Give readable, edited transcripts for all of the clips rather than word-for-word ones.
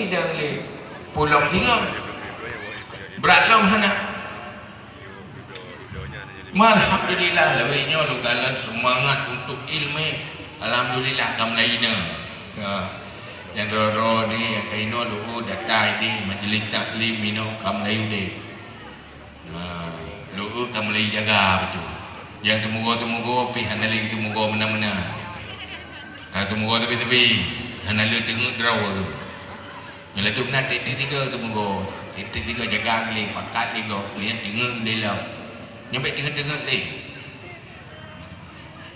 dah boleh pulang tinggal berat long sana. Alhamdulillah lebihnya lu galan semangat untuk ilmu. Alhamdulillah kam lainnya. Yang roro ni kaino lu datai di majlis taklim mino kam lain deh. Lu kam lain jaga betul. Yang temugo pi hanali temugo mana-mana. Kalau temugo tepi-tepi hanali tengok draw tu. Bila tu nak tiga temugo. Tiga jaga kali pakat tiga lihat tengok dia lau. Nyampe tengok ni.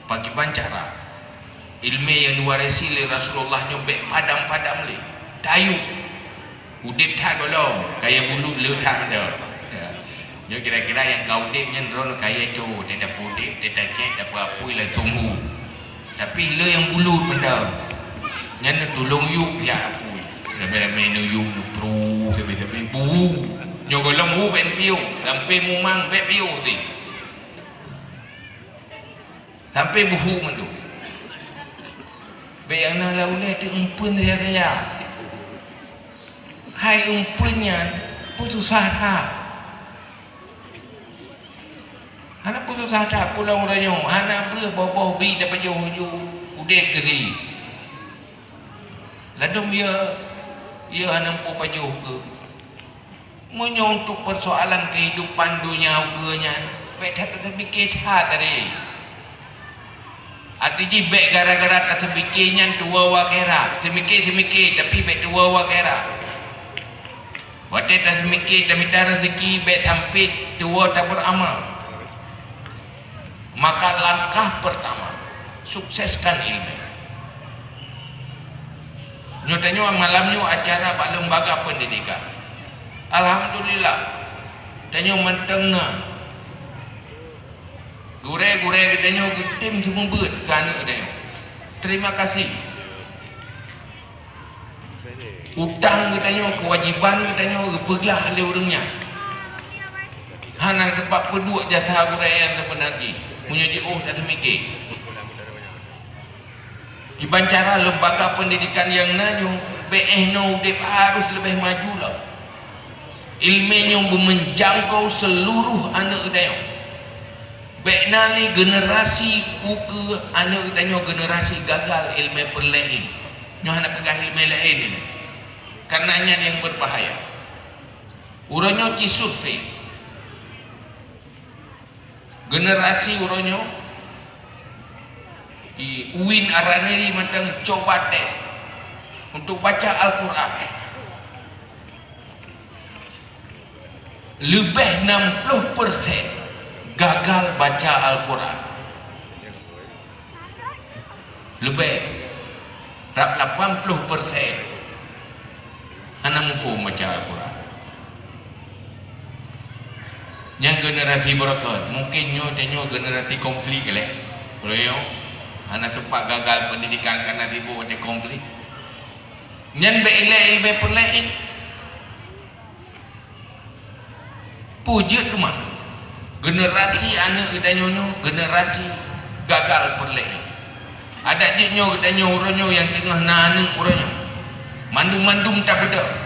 Bagi cara ilmu yang diwarisi oleh Rasulullah nyampe padam-padam ni. Tayu. Udip tak golong. Kaya bulu lu tak dah. Nyo kira-kira yang kau udip yang drone kaya tu. Dia dah pudip, dia dah cek, dah apa-apa lah tunggu. Tapi le yang bulu benda. Yang tolong yuk ya apa. Ramai-ramai no yuk no pro, tapi bu. Nyo golong bu ben piu, sampai mumang ben piu ti. Sampai buhu man tu. Be yang na laule tu umpun dia kaya. Hai umpunnya putus asa. Hana putus asa pulang ranyo, hana ber boboh bi dapat jauh udep ke si. Ladum ia hana po pajuh ke. Munyo untuk persoalan kehidupan dunia uganya, be tak terfikir tadi. Artinya baik gara-gara tak sepikirnya tua wakera, semikir tapi baik tua wakera. Waktu tak semikir tapi tak rezeki baik sampai tua tak beramal. Maka langkah pertama sukseskan ilmu. Nyatanya malamnya acara pak lembaga pendidikan. Alhamdulillah, tanya mentengna. Gure-gure katanya tim semua ber kan katanya. Terima kasih. Utang katanya, kewajiban katanya bergelah oleh orangnya. Hana tempat penduk jasa gure yang terpenagi. Punya dia tak semikir. Kiban cara lembaga pendidikan yang nanyo BNO dep harus lebih maju lah. Ilmunya menjangkau seluruh anak katanya. Baik nali generasi buku anak tanya generasi gagal ilmu perlain. Nyo hana pegang ilmu lain ni. Karenanya yang berbahaya. Uronyo ci survei. Generasi uronyo UIN arani matang coba tes untuk baca Al-Quran. Lebih 60% gagal baca Al-Quran. Lebih 80% hana mufhum baca Al-Quran. Yang generasi berikut mungkin nyo tanya generasi konflik leh. Kalau yo hana sempat gagal pendidikan karena sibuk dengan konflik. Nyan beilai ilmu perlain. Pujut rumah. Generasi anak danyo generasi gagal perlain. Ada jinyo danyo uronyo yang tengah nanu uronyo. Mandum-mandum tak beda.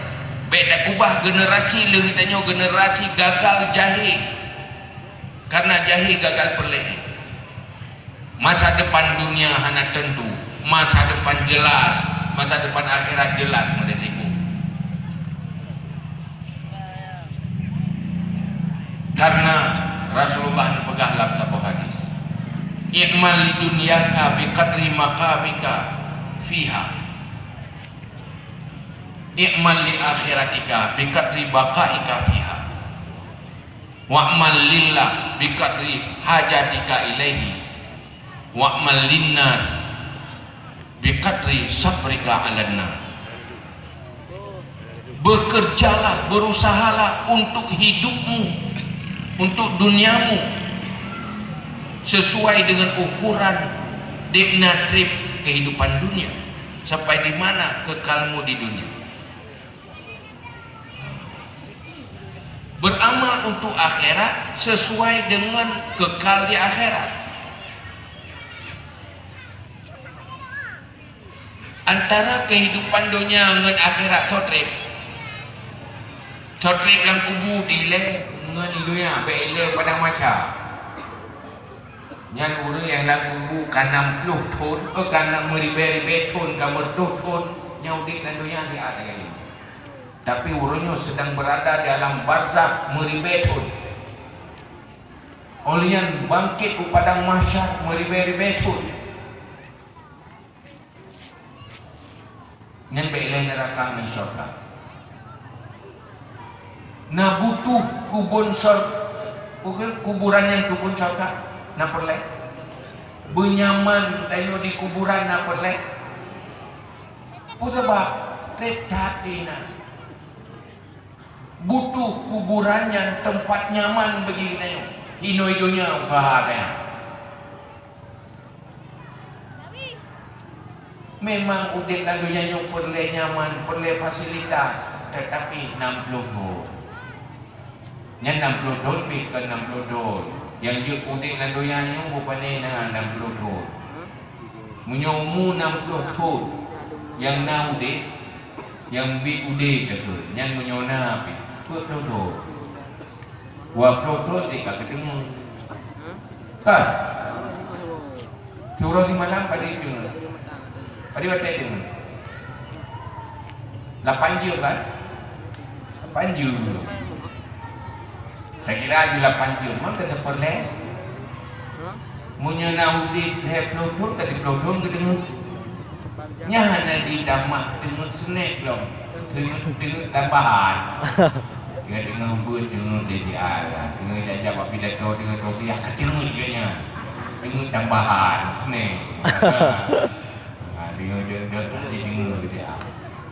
Beda ubah generasi le danyo generasi gagal jahil. Karena jahil gagal perlain. Masa depan dunia hana tentu, masa depan jelas, masa depan akhirat jelas meresiko. Karena Rasulullah pegang dalam sebuah hadis. I'mal li dunyaka bi qadri maqamika fiha. I'mal li akhiratika bi qadri baqaika fiha. Wa'mal lillah bi qadri hajatika ilaihi. Wa'mal linnar bi qadri sabrika 'alan nar. Bekerjalah, berusahalah untuk hidupmu, untuk duniamu sesuai dengan ukuran dikna trip kehidupan dunia. Sampai di mana kekalmu di dunia. Beramal untuk akhirat sesuai dengan kekal di akhirat. antara kehidupan dunia dengan akhirat sotrip dalam kubu dileh dengan dunia bele pada macam yang orang yang dalam kubu kan 60 tahun kan meribe-ribe tahun kan mertuh tahun yang udik dan dunia di atas kali. Tapi orangnya sedang berada dalam barzakh meribe tahun. Oleh yang bangkit ke padang mahsyar meribe-ribe tahun. Ngan belai neraka ngan syurga. Nah butuh kubun syurga, bukan kuburan yang kubun syurga. Nak perleh benyaman tayo di kuburan nak perleh po sebab trip hati na butuh kuburan yang tempat nyaman bagi tayo hinoy dunia usaha kaya memang udik dan dunia yung perleh nyaman perleh fasilitas tetapi 60 tahun yang 60 tahun ke 60 tahun yang je udik dan doyannya rupanya na 60 tahun menyomu 60 tahun yang na udik yang bi udik ke yang menyona api 20 tahun 20 tahun jika ketemu kan curah di malam pada itu pada waktu itu 8 jam kan 8 jam saya kira juga 8 jam maka seperti menyena udik leh pelotong tadi pelotong ketemu nyana di damah dengan snack belum dengan tambahan dengan buat dengan DJI dengan jawab pidato dengan topi yang ketemu juga dengan tambahan snack dengan dengan DJI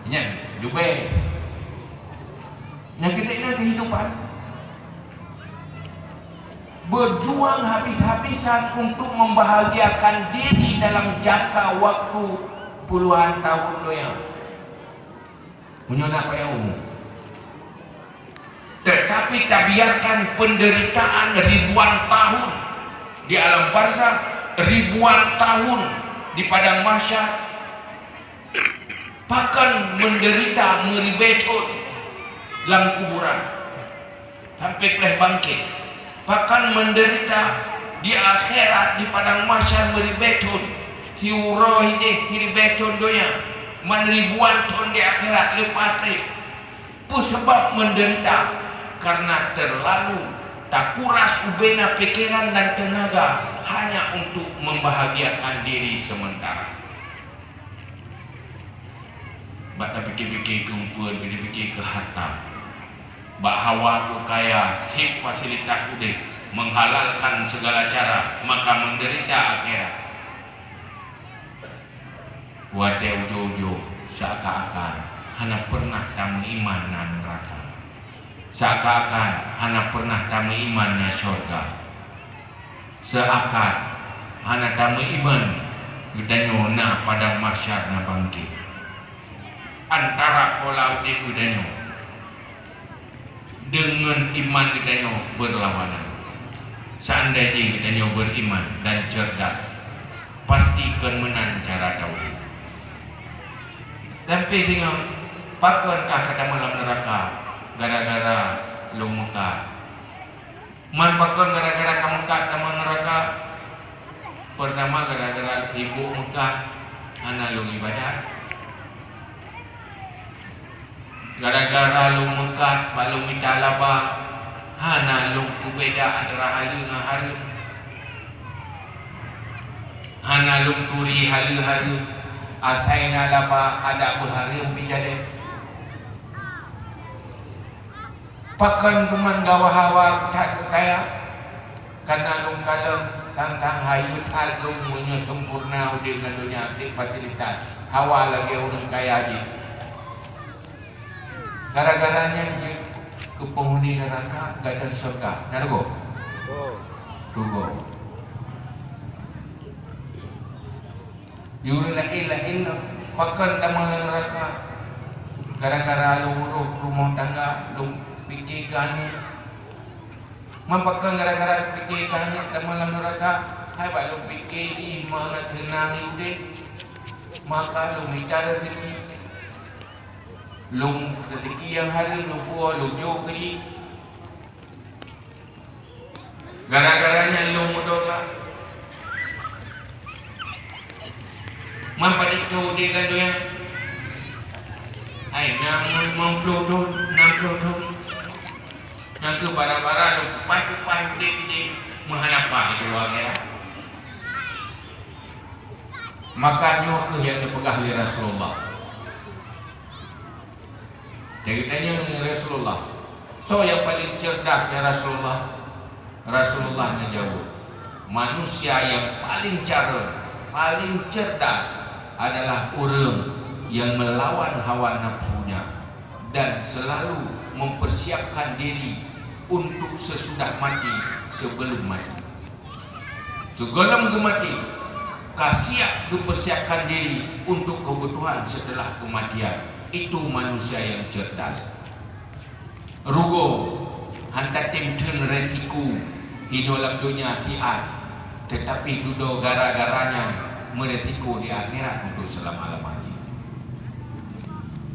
ini Dubai yang kedua kehidupan berjuang habis-habisan untuk membahagiakan diri dalam jangka waktu puluhan tahun doya. Menyona payah umum. Tetapi tak biarkan penderitaan ribuan tahun di alam barzakh, ribuan tahun di padang mahsyar, bahkan menderita meribetun dalam kuburan sampai peleh bangkit. Bahkan menderita di akhirat di padang mahsyar meribetun tiuro ini hiribetun doya man ribuan tahun di akhirat lepas trip pu sebab menderita karena terlalu tak kuras ubena pikiran dan tenaga hanya untuk membahagiakan diri sementara. Bak fikir-fikir kumpulan, fikir-fikir ke harta. Bak hawa tu kaya, sip fasilitas udik, menghalalkan segala cara, maka menderita akhirat. Wate ujo-ujo, seakan-akan hana pernah tamu iman nan neraka. Seakan-akan hana pernah tamu iman na syurga. Seakan hana tamu iman udanyo na padang mahsyar na bangkit. Antara pola udik udanyo dengan iman kita berlawanan. Seandainya kita beriman dan cerdas, pasti akan menang cara tauhid. Tapi tengok, pakankah kata malam neraka gara-gara lu Mekah? Man pakon gara-gara kamu Mekah dalam neraka. Pertama gara-gara sibuk Mekah, ana lu ibadah. Gara-gara lu Mekah, balu minta laba, hana lu beda antara halu dengan halu. Hana lu duri halu-halu, asaina laba ada berhari pinjade. Pakan kuman gawa-hawa tak kaya, karena lu kalau tangkang hayu tak lu punya sempurna dengan dunia fasilitas. Hawa lagi orang kaya aja. Gara-garanya ke penghuni neraka gak ada surga. Nargo? Rugo. Yuri lahil pakan taman neraka. Gara-gara lu urus rumah tangga, lu pikirkan. Mampakan gara-gara pikirkannya taman neraka. Hai pak lu pikir mana tenang hidup. maka lu minta rezeki. Lu rezeki yang hari lu buah lu jauh kiri. Gara-garanya lu dosa. Mampat itu dia kan tu yang ai 60 tahun, 60 tahun. Yang ke barang-barang lu kupas-kupas dia menghanapah itu akhirat. Makanya ke yang dipegah oleh Rasulullah. Dia tanya Rasulullah, so yang paling cerdas dari Rasulullah? Rasulullah menjawab, manusia yang paling paling cerdas adalah orang yang melawan hawa nafsunya dan selalu mempersiapkan diri untuk sesudah mati sebelum mati. Sebelum mati, siap mempersiapkan diri untuk kebutuhan setelah kematian. Itu manusia yang cerdas. Rugo hantar timten resiko hidup dalam dunia siat, tetapi duduk gara-garanya meresiko di akhirat untuk selama-lamanya.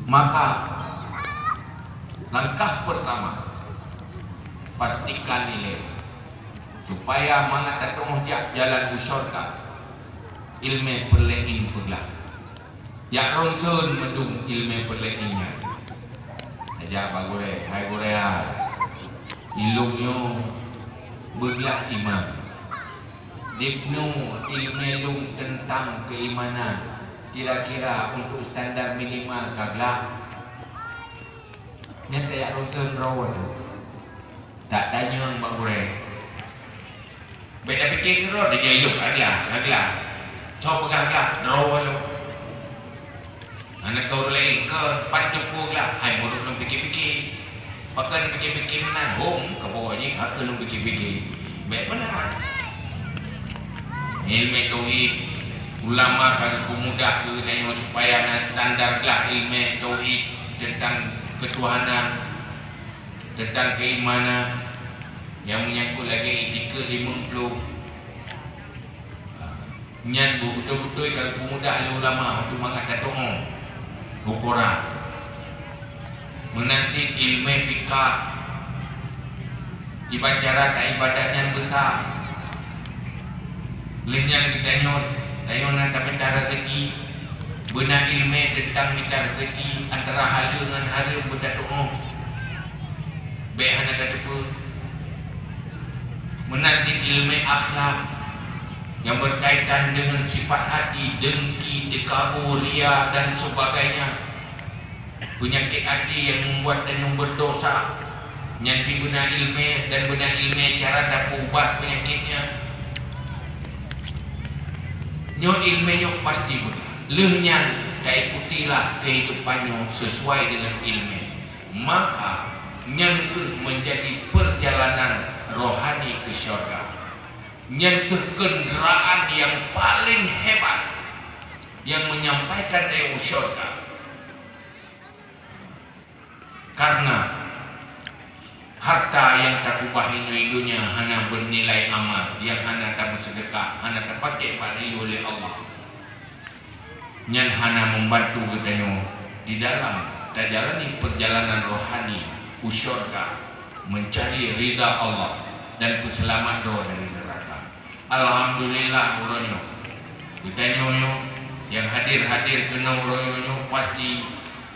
Maka langkah pertama, pastikan nilai supaya mangat datang jalan syurga. Ilmu perlein pula. Ya ronson mendung ilmu perleinnya. Aja Pak Gure, hai Gurea. Ilmunya belah iman. Dipnu ilmu tentang keimanan. Kira-kira untuk standar minimal kagak. Nyata ya ronson rawan. Tak tanya Pak Gure. Beda fikir kira dia hidup agak. Tahu peganglah, rawan lu. Anak kau lain ke panjupuk lah. Hai bodoh lu fikir-fikir. Pakai fikir-fikir mana? Home ke bawah ni, hak lu fikir-fikir. Baik benar. Ilmu tauhid, ulama kan pemuda ke dan supaya nak standar lah ilmu tauhid tentang ketuhanan, tentang keimanan yang menyangkut lagi etika 50. Nyan betul-betul kalau pemuda ahli ulama untuk mengangkat doa ukuran menanti ilmu fikah dibaca tak ibadat yang besar lenyan kita tanya nak minta rezeki benar ilmu tentang minta rezeki antara hala dengan hala berdoa baik hana ada menanti ilmu akhlak yang berkaitan dengan sifat hati, dengki, dekabur, ria dan sebagainya. Penyakit hati yang membuat dan yang berdosa. Nyanti benar ilmu dan benar ilmu cara dapat ubat penyakitnya. Nyo ilmu nyo pasti benar. Lehnyan tak ikutilah kehidupannya sesuai dengan ilmu. Maka nyantu menjadi perjalanan rohani ke syurga. Nyentuh kenderaan yang paling hebat yang menyampaikan dari syurga. Karena harta yang tak kubahin dunia hanya bernilai amal, yang hanya tak bersedekah, hanya terpakai pada oleh Allah. Yang hanya membantu katanya di dalam terjalani perjalanan rohani syurga, mencari ridha Allah dan keselamatan roh dari neraka. Alhamdulillah uronyo. Kita nyonyo yang hadir kena uronyo pasti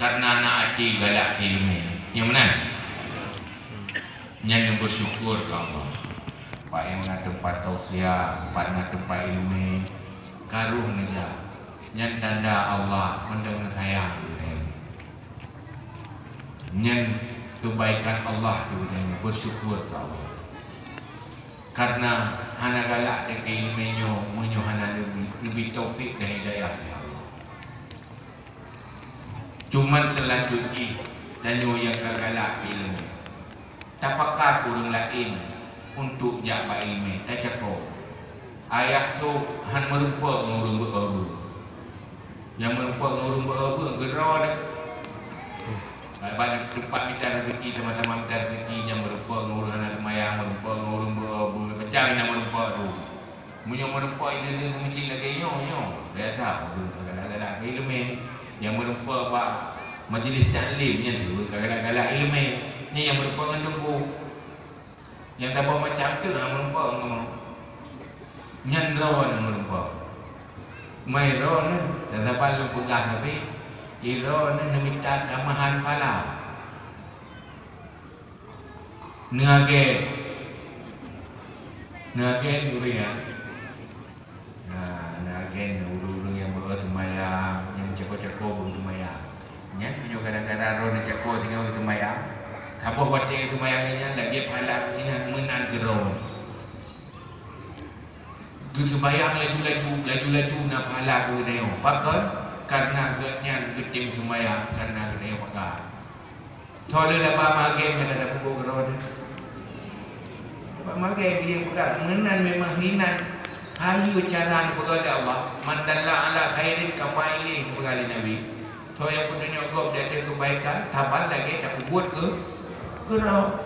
karena anak hati galak ilmu. Yang mana? Yang bersyukur ke Allah. Pak yang nak tempat tausiah, Pak nak tempat ilmu, karuh nega. Yang tanda Allah mendengar sayang. Yang kebaikan Allah tu bersyukur ke Allah. Karena hana galak dan ilmunya menyo hana lebih taufik dan hidayah Allah. Cuman selanjutnya dan yang galak ilmu. Tapakah kurang lain untuk jaga ilmu. Tak cakap. Ayah tu han merupa ngurung berapa. Yang merupa ngurung berapa gerau dah. Banyak tempat minta rezeki sama-sama minta rezeki yang berupa ngurung anak semayang, berupa ngurung berapa macam yang berupa tu. Punya berupa ini mungkin lagi nyo. Biasa belum kadang-kadang galak ilmu yang berupa apa majlis taklimnya tu galak ilmu ni yang berupa ngendung yang tak bawa macam tu yang berupa ngomong nyandro yang berupa mai ro ni dan dapat lu pegah tapi iro ni minta tamahan fala Nage duri ya. Nah, nage uru yang bawa semayang, yang ceko-ceko bawa semayang. Nya punya gara-gara ro ni ceko tinggal semayang. Tapo batik semayangnya lagi pahala ini menan gero. Gu semayang laju na pahala ku deo. Pakon karena getnya getim semayang karena deo pakar. Toleh dapat magen kata dapat bogor. Dapat magen dia bukan menan memang hinan. Hayu cara berdoa Allah. Mandalla ala khairin kafailin berkali Nabi. So yang pun dunia kau dia ada kebaikan, tabal lagi tak buat ke kerau.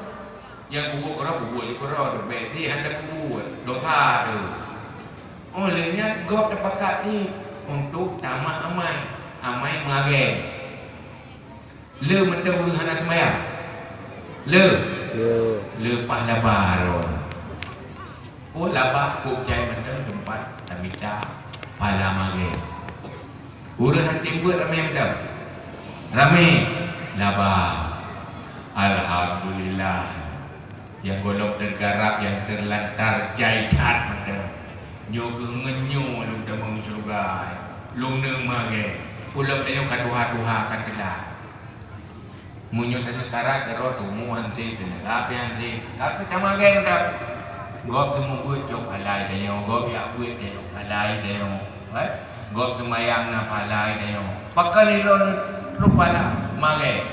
Yang buat kerau berarti anda buat dosa tu. Olehnya kau dapat kaki untuk tamah amai magen. Le mentang ulu anak sembahyang. Le pahala baron. Oh labah jai mentang tempat tamita pahala mage. Urusan timbul ramai mentang. Ramai labah. Alhamdulillah. Yang golok tergarap yang terlantar jaitat mentang. Nyoga ngenyo lu dah mencurugai. Lu ne mage. Ulam tayong kaduha-duha katilah. Munyo dan negara kero tu mu hanti dan api hanti tapi sama gen dak gop tu mu buat jok alai dia gop ya buat dia alai dia gop tu mayang na alai dia pakai ni lupa lah mage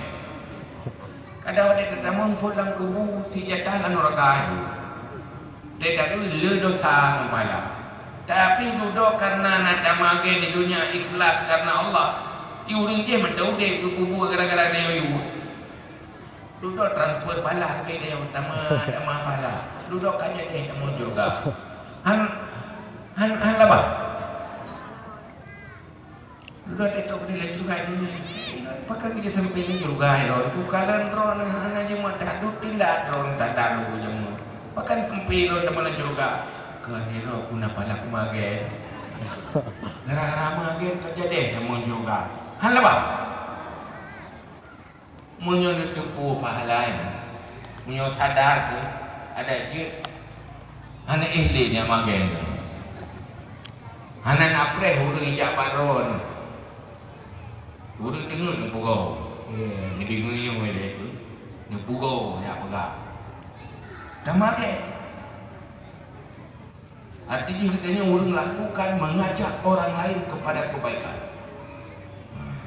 kadang dia tetamu fulang kubu si jatah lan rakai dia dak le dosa mempala tapi duduk karena nada mage di dunia ikhlas karena Allah iurang dia mentau dia kubu gara-gara dia iu duduk transfer balah tapi dia utama balah duduk aja dia mau juga han apa duduk itu boleh juga ini pakai kita sampai ini juga loh bukan drone hanya cuma tak tidak drone tak ada jemu pakai sampai lo teman juga ke hero guna balah kumage gara-gara mage terjadi mau juga han apa munyo nutupu fahalai munyo sadar ke ada je hana ihli nya magen hana napre urang ijak baron urang dengar pugo jadi nguyung ele tu pugo nya pega damage artinya katanya urang lakukan mengajak orang lain kepada kebaikan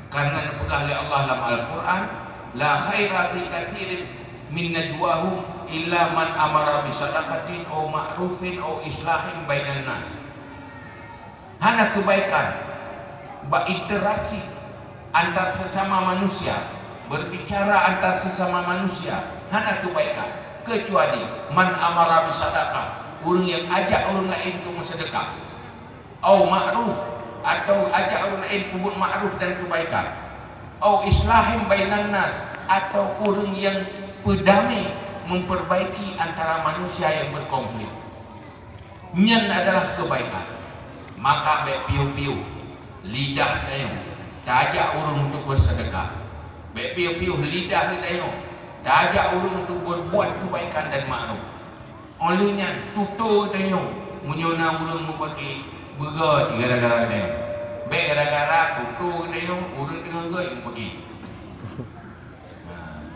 karena dipegah oleh Allah dalam Al-Quran la khaira fi kathirin min najwahum illa man amara bi sadaqatin aw ma'rufin aw islahin bainan nas. Hana kebaikan berinteraksi antar sesama manusia, berbicara antar sesama manusia, hana kebaikan kecuali man amara bi sadaqah, orang yang ajak orang lain untuk bersedekah, aw ma'ruf atau ajak orang lain untuk ma'ruf dan kebaikan, atau islahim bainan nas atau orang yang berdamai memperbaiki antara manusia yang berkonflik. Nyan adalah kebaikan. Maka baik piu-piu lidah dayo tajak orang untuk bersedekah. Baik piu-piu lidah dayo tajak orang untuk berbuat kebaikan dan makruf. Olehnya tutur dayo munyona orang membagi berat gara-gara dayo. Baik gara-gara tutur dayo orang tengah gay pergi.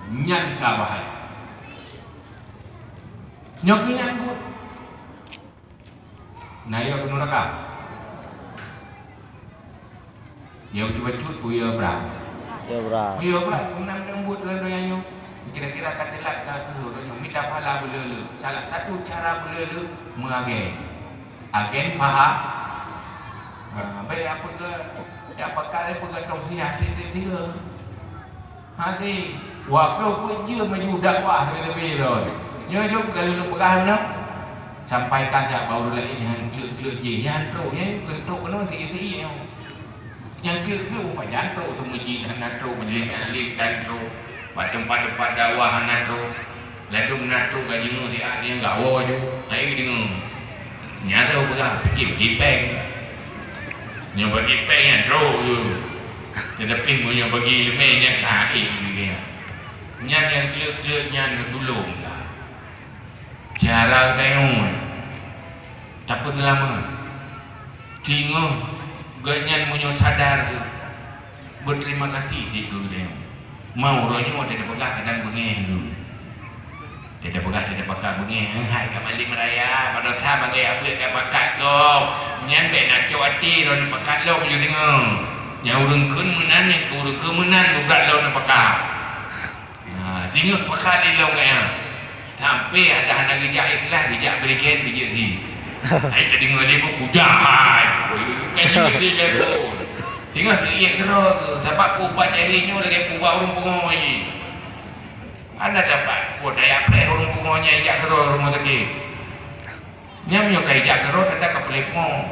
Nyan ka bahaya. Nyoki nyanggut. Nah ya penuh rakam. Yang dibacut puya berang. Ya berang. Puya berang menang nyambut lalu yang kira-kira katelak ke orang minta pahala belele. Salah satu cara belele mengagen. Agen faham. Baik apa ke ya pakai apa ke tausiah dia. Hati waktu pun je maju dakwah lebih rồi. Nhớ lúc kalau lu pegang nak sampaikan saya baru lagi ni han kluk je han truk ni kluk no ti ti Yang kira-kira Pak Jantung tu masjid Hanatro, majlis taklim Tantro, Pak tempat-tempat dakwah Hanatro, lalu menatro gaji si ada yang gawa je. Saya dengar nyara berah pergi peng. Yang bagi peng yang tro je. Tetapi punya bagi lemahnya kain dia. Nyan yang klik-klik nyan tolong lah. Cara tengok. Tak apa selama. Tengok ganyan punya sadar ke. Berterima kasih tiga dia. Mau ronyo tidak pegah kadang bengih tu. Tidak pegah tidak pakai bengih. Hai kat Malik Meraya, pada sah bagi apa kat pakat tu. Nyan be nak cuati ron pakat lo je tengok. Yang urang kun menan yang urang kemenan berat lo nak pakai. Tengok pakat di lo kaya. Sampai ada anak gejak ikhlas gejak berikan gejak si. Hai tak dengar dia pun pujahan. Kan dia pun. Tengok si ia gerak ke. Sebab pubat jahilnya lagi pubat orang punggung lagi. Anda dapat buat daya pleh orang pungonya ijak gerak rumah sakit. Nyamnya kaya ijak gerak ada kapal punggung.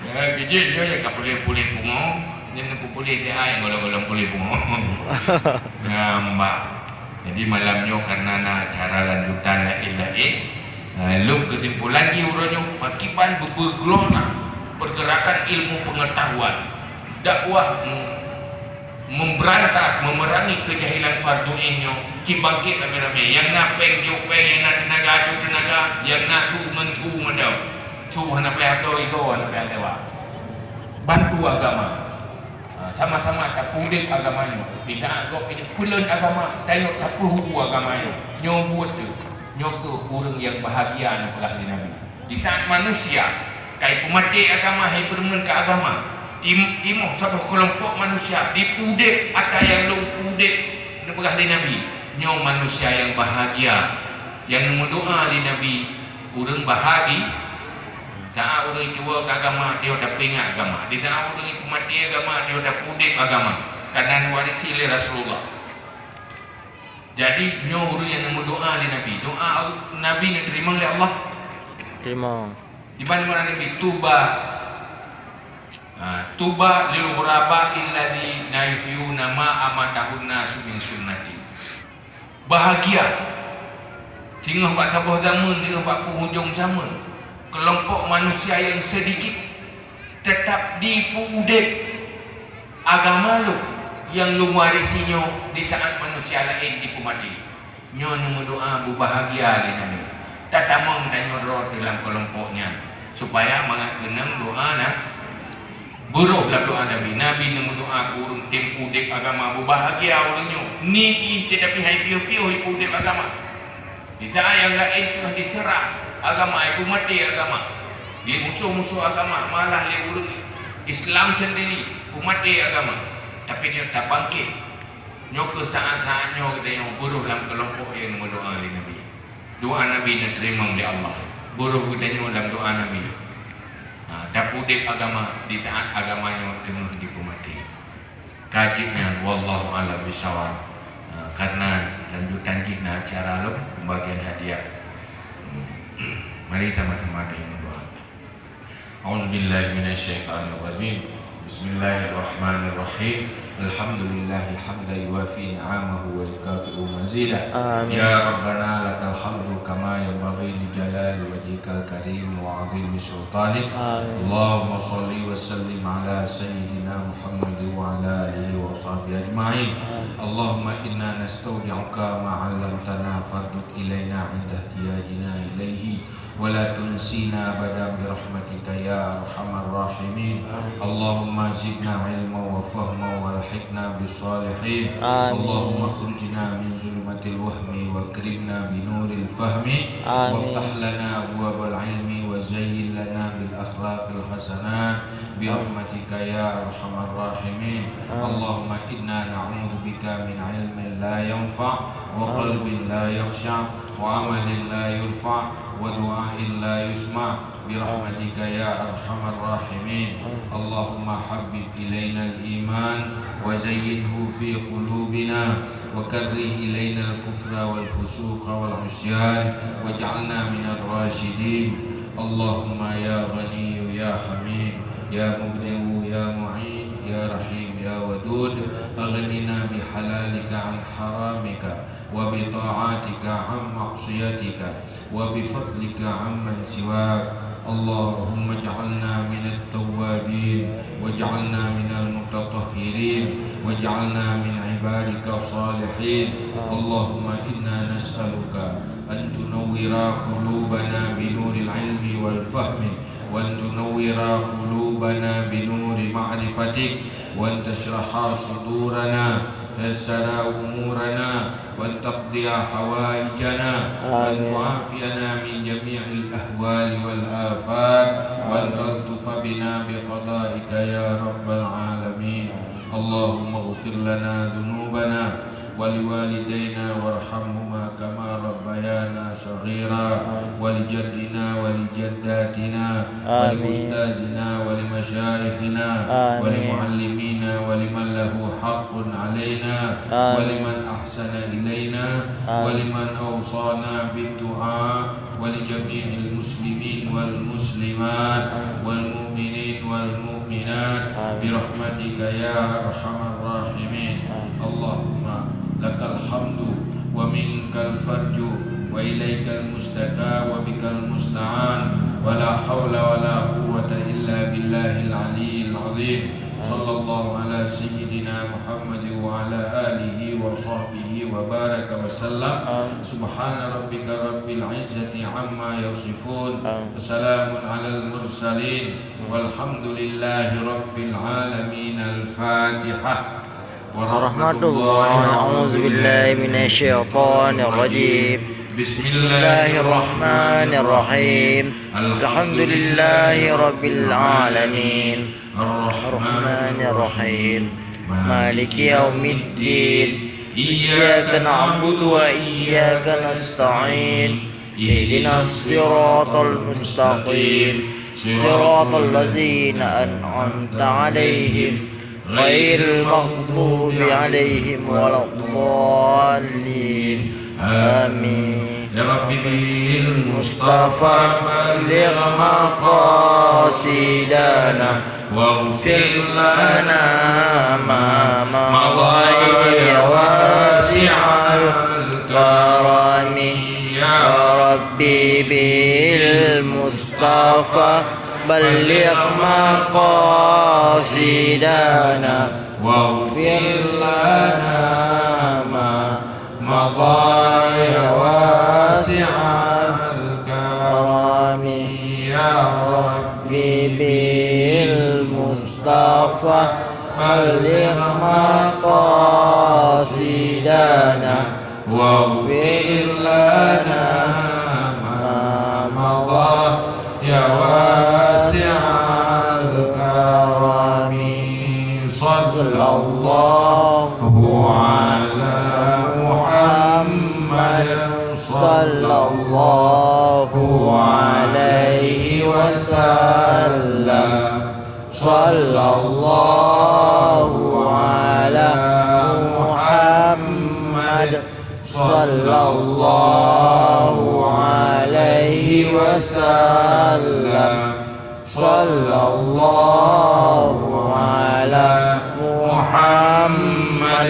Kejadiannya yang kapal punggung. Jangan pupuli dia yang golong-golong pulih punggung. Nampak. Jadi malamnya karena nak acara lanjutan lain-lain. Lalu kesimpulan dia urutnya akibat bergelona pergerakan ilmu pengetahuan dakwah memberantas memerangi kejahilan fardu inyo cibangkit rame-rame yang nak peng jupeng yang nak tenaga yang nak su mensu madau su hana payah do igo hana payah dewa bantu agama sama-sama tapudin agamanya tidak agak ini pulen agama tengok tapuhu agamanya nyobut tu nyoko orang yang bahagia nak belah di Nabi. Di saat manusia kai pemati agama hai bermen ke agama, timuh satu kelompok manusia dipudek atau yang lu pudek nak belah di Nabi. Nyo manusia yang bahagia yang mendoa di Nabi orang bahagi tak orang jual ke agama dia dah pengat agama. Di tak orang pemati agama dia dah pudek agama kerana warisi oleh Rasulullah. Jadi nyo orang yang berdoa di Nabi. Doa Nabi ni terima oleh Allah. Terima. Di mana Nabi tuba. Tuba lil ghuraba alladhi yuhyuna ma amatahun nasu min sunnati. Bahagia. Tengok pak sabah zaman, tengok pak penghujung zaman. Kelompok manusia yang sedikit tetap dipudek agama lu. Yang lu warisinya di taat manusia lain di pemati. Nyo mendoa berbahagia di Nabi. Tatamong dan nyodro dalam kelompoknya supaya mengenang doa nak buruh dalam doa Nabi. Nabi mendoa kurung tempu dek agama berbahagia orangnya. Ni tetapi hai piu-piu ipu dek agama. Di taat yang lain telah diserah agama ipu mati agama. Di musuh-musuh agama malah dia urung Islam sendiri pemati agama. Tapi dia tak bangkit. Nyoka saat-saatnya kita yang buruh dalam kelompok yang berdoa di Nabi. Doa Nabi yang terima oleh Allah. Buruh kita dalam doa Nabi. Tak pudek agama di taat agamanya tengah dipumati. Kajinya wallahu a'lam bishawab. Karena lanjutan kita acara lo pembagian hadiah. Mari kita sama-sama berdoa. A'udzubillahi minasyaitonirrajim. Bismillahirrahmanirrahim. Alhamdulillahi hamdan yuwafi ni'amahu wa yukafi'u mazidah. Ya Rabbana lakal hamdu kama yanbaghi li jalali wajhikal karim wa 'azimi sultanik. Allahumma shalli wa sallim ala sayyidina Muhammad wa ala alihi wa sahbihi ajma'in. Allahumma inna nastaudi'uka ma 'allamtana fardud ilaina 'inda ihtiyajina ilaihi wa la tunsina abada bi rahmatika ya arhamar rahimin. Allahumma zidna ilma wa fahma wa alhiqna bis salihin. Allahumma khrijna min zulumatil wahmi wa akrimna bi nuril fahmi waftah lana abwabal ilmi wa zayyin lana bil akhlaqil hasanat bi rahmatika ya arhamar rahimin. Allahumma inna na'udzu bika min ilmin la yanfa' wa qalbin la yakhsha' wa amalin la yurfa' wa du'ain la yusma' برحمتك يا أرحم الراحمين. اللهم حبب إلينا الإيمان وزينه في قلوبنا وكره إلينا الكفر والفسوق والعصيان واجعلنا من الراشدين. اللهم يا غني يا حميد يا مبدئ يا معين يا رحيم يا ودود أغننا بحلالك عن حرامك وبطاعاتك عن معصيتك وبفضلك عمن سواك اللهم اجعلنا من التوابين واجعلنا من المتطهرين واجعلنا من عبادك الصالحين اللهم إنا نسألك أن تنور قلوبنا بنور العلم والفهم وأن تنور قلوبنا بنور معرفتك وأن تشرح صدورنا تيسر أمورنا وأن تقضي حوائجنا وأن تعافينا من جميع الأهوال والآفات وأن تلطف بنا بقضائك يا رب العالمين اللهم اغفر لنا ذنوبنا ولوالدينا وارحمهما كما ربيانا صغيرا ولجدنا ولجداتنا ولأستاذنا ولمشايخنا ولمعلمينا ولمن له حق علينا ولمن أحسن إلينا ولمن أوصانا بالدعاء ولجميع المسلمين والمسلمات والمؤمنين والمؤمنات برحمتك يا أرحم الراحمين اللهم لك الحمد ومنك الفرج وإليك المشتكى وبك المستعان ولا حول ولا قوة إلا بالله العلي العظيم صلى الله على سيدنا محمد وعلى آله وصحبه وبارك وسلم سبحان ربك رب العزة عما يصفون وسلام على المرسلين والحمد لله رب العالمين الفاتحة ورحمة الله. أعوذ بالله من الشيطان الرجيم. بسم الله الرحمن الرحيم. الحمد لله رب العالمين الرحمن الرحيم مالك يوم الدين إياك نعبد وإياك نستعين اهدنا الصراط المستقيم صراط الذين أنعمت عليهم غير المغضوب عليهم ولا الضالين آمين. يا رب بالمصطفى بلغ مقاصدنا واغفر لنا ما مضى يا واسع الكرم يا ربي بالمصطفى بلغ مقاصدنا واغفر لنا ما مضى يا واسع الكرم يا ربي بالمصطفى بلغ مقاصدنا واغفر لنا ما مضى يا واسع الكرم صلى الله على محمد صلى الله عليه وسلم صلى الله على محمد صلى الله عليه وسلم صلى الله على محمد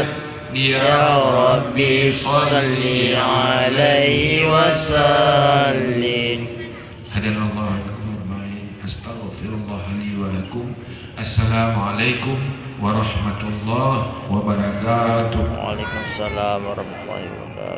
يا ربي صل عليه وسلم. Sadaqallahu al-azim. Astaghfirullah li wa lakum. Assalamualaikum warahmatullahi wabarakatuh. Waalaikumsalam warahmatullahi wabarakatuh.